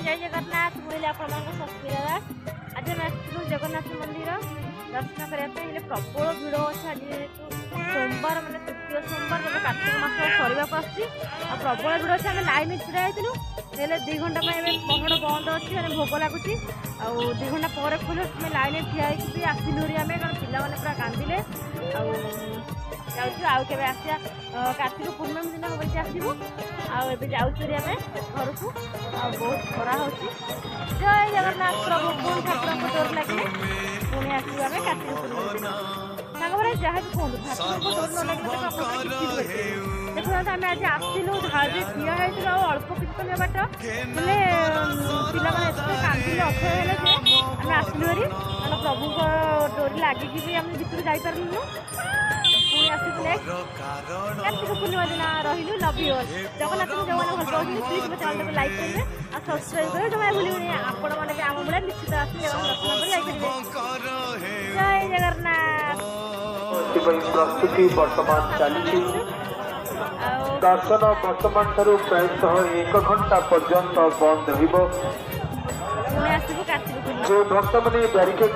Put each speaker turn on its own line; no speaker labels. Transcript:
जय जगन्नाथ मुझे आप दास आज मैं आसलु जगन्नाथ मंदिर दर्शन करने प्रबल भिड़ अच्छे आज सोमवार मैंने तृतीय सोमवार जब कार्तिक मास सरवाक आ प्रबल भिड़ अच्छे आम लाइन छड़ा होती 2 घंटा पहड़ बंद अच्छी मैंने भोग लगुच आ 2 घंटा पर खोल लाइन ठिया आसलु आम कारण पिला पूरा कांदिले आउ के आसिया कार्तिक पूर्णमी दिन हम आसबू आए जाऊँ आम घर को बहुत खरा हो जय जगन्नाथ प्रभु पुणी ठाकुर डोर लगे पुणी आसू आम कार्तिक पूर्णमी दिन सागर जहाँ भी कहूँ ठाकुर डोर न लगे देखो आम आज आसलु धारे ठिया हो अल्प किसी समय बाट बोले पिला कांदिले अथय है आम आसलु हारी कारण प्रभु डोरी लगिकी भी आम भितर जापारू पुणी आसुले कार्तिक पूर्णिमा दिन रही लव यू जगन्नाथ जो मैंने भल पाऊँ प्लीज मो चैनल को लाइक करेंगे और सब्सक्राइब करेंगे जो मैं भूल आपण मैंने आम भाई निश्चित आसने दर्शन कर जय जगन्नाथ
प्रस्तुति वर्तमान चली दर्शन वर्तमान ठारू प्रायतः 1 घंटा पर्यंत बंद रहिबो
पुणी आसबू कार्तिक पूर्णिमा
जो भक्त मैंने बैरिकेड